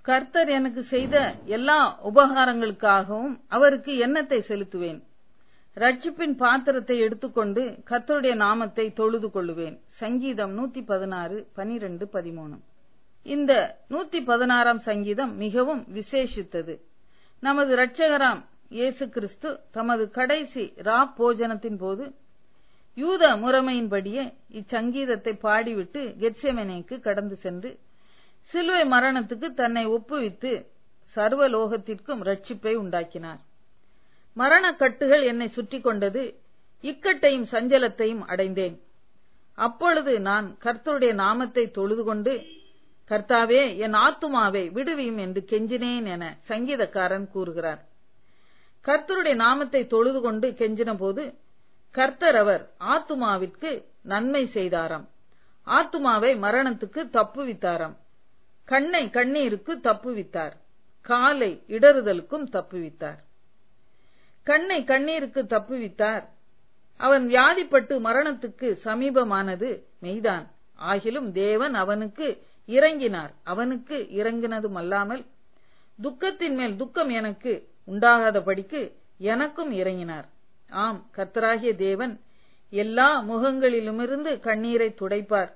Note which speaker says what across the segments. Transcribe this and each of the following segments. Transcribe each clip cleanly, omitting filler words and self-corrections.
Speaker 1: கர்த்தர் எனக்கு செய்த எல்லா உபகாரங்களுக்காகவும் அவருக்கு எண்ணத்தை செலுத்துவேன். ரட்சிப்பின் பாத்திரத்தை எடுத்துக்கொண்டு கர்த்தருடைய நாமத்தை தொழுது கொள்ளுவேன். சங்கீதம் 116:12-13. இந்த 116ஆம் சங்கீதம் மிகவும் விசேஷித்தது. நமது இரட்சகராம் இயேசு கிறிஸ்து தமது கடைசி போஜனத்தின் போது யூத முறைமையின்படியே இச்சங்கீதத்தை பாடிவிட்டு கெத்செமனேக்கு கடந்து சென்று சிலுவை மரணத்துக்கு தன்னை ஒப்புவித்து சர்வலோகத்திற்கும் ரட்சிப்பை உண்டாக்கினார். மரணக் கட்டுகள் என்னை சுற்றி கொண்டது, இக்கட்டையும் சஞ்சலத்தையும் அடைந்தேன். அப்பொழுது நான் கர்த்தருடைய நாமத்தை தொழுது கொண்டு, கர்த்தாவே, என் ஆத்துமாவை விடுவியும் என்று கெஞ்சினேன் என சங்கீதக்காரன் கூறுகிறார். கர்த்தருடைய நாமத்தை தொழுது கொண்டு கெஞ்சின போது கர்த்தர் அவர் ஆத்துமாவிற்கு நன்மை செய்தாராம். ஆத்துமாவை மரணத்துக்கு தப்புவித்தாராம். கண்ணை கண்ணீருக்கு தப்புவித்தார். காலை இடறுதலுக்கும் தப்புவித்தார். கண்ணை கண்ணீருக்கு தப்புவித்தார். அவன் வியாதிப்பட்டு மரணத்துக்கு சமீபமானது மெய்தான். ஆகிலும் தேவன் அவனுக்கு இறங்கினார். அவனுக்கு இறங்கினதுமல்லாமல் துக்கத்தின் மேல் துக்கம் எனக்கு உண்டாகாதபடிக்கு எனக்கும் இறங்கினார். ஆம், கர்த்தராகிய தேவன் எல்லா முகங்களிலுமிருந்து கண்ணீரை துடைப்பார்.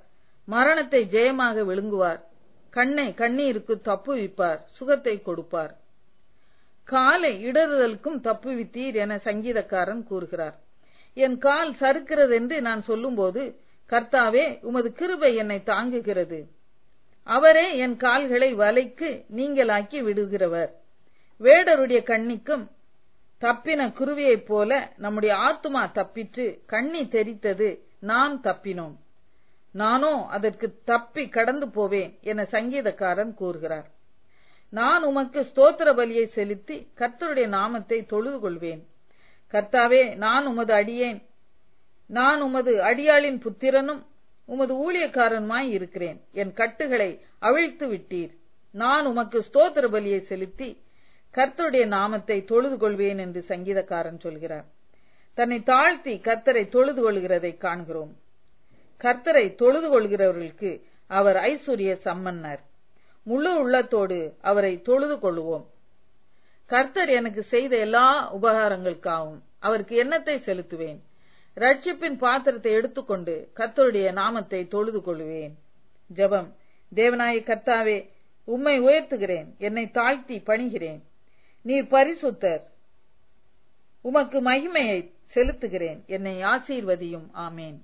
Speaker 1: மரணத்தை ஜெயமாக விழுங்குவார். கண்ணை கண்ணீருக்கு தப்புவிப்பார். சுகத்தை கொடுப்பார். காலை இடறுதலுக்கும் தப்புவித்தீர் என சங்கீதக்காரன் கூறுகிறார். என் கால் சறுக்கிறது என்று நான் சொல்லும்போது, கர்த்தாவே, உமது கிருபை என்னை தாங்குகிறது. அவரே என் கால்களை வலைக்கு நீங்களாக்கி விடுகிறவர். வேடருடைய கண்ணிக்கும் தப்பின குருவியைப் போல நம்முடைய ஆத்துமா தப்பிற்று. கண்ணி தெரித்தது, நாம் தப்பினோம். நானோ அதற்கு தப்பி கடந்து போவேன் என சங்கீதக்காரன் கூறுகிறார். நான் உமக்கு ஸ்தோத்திர பலியை செலுத்தி கர்த்தருடைய நாமத்தை தொழுது கொள்வேன். கர்த்தாவே, நான் உமது அடியேன். நான் உமது அடியாளின் புத்திரனும் உமது ஊழியக்காரனுமாய் இருக்கிறேன். என் கட்டுகளை அவிழ்த்து விட்டீர். நான் உமக்கு ஸ்தோத்திர பலியை செலுத்தி கர்த்தருடைய நாமத்தை தொழுது கொள்வேன் என்று சங்கீதக்காரன் சொல்கிறார். தன்னை தாழ்த்தி கர்த்தரை தொழுது கொள்கிறதை காண்கிறோம். கர்த்தரை தொழுது கொள்கிறவர்களுக்கு அவர் ஐஸ்வர்ய சம்பன்னர். முழு உள்ளத்தோடு அவரை தொழுது கொள்வோம். கர்த்தர் எனக்கு செய்த எல்லா உபகாரங்களுக்காகவும் அவருக்கு எண்ணத்தை செலுத்துவேன். ரட்சிப்பின் பாத்திரத்தை எடுத்துக்கொண்டு கர்த்தருடைய நாமத்தை தொழுது கொள்வேன். ஜெபம். தேவனாய கர்த்தாவே, உம்மை உயர்த்துகிறேன். என்னை தாழ்த்தி பணிகிறேன். நீர் பரிசுத்தர். உமக்கு மகிமையை செலுத்துகிறேன். என்னை ஆசீர்வதியும். ஆமேன்.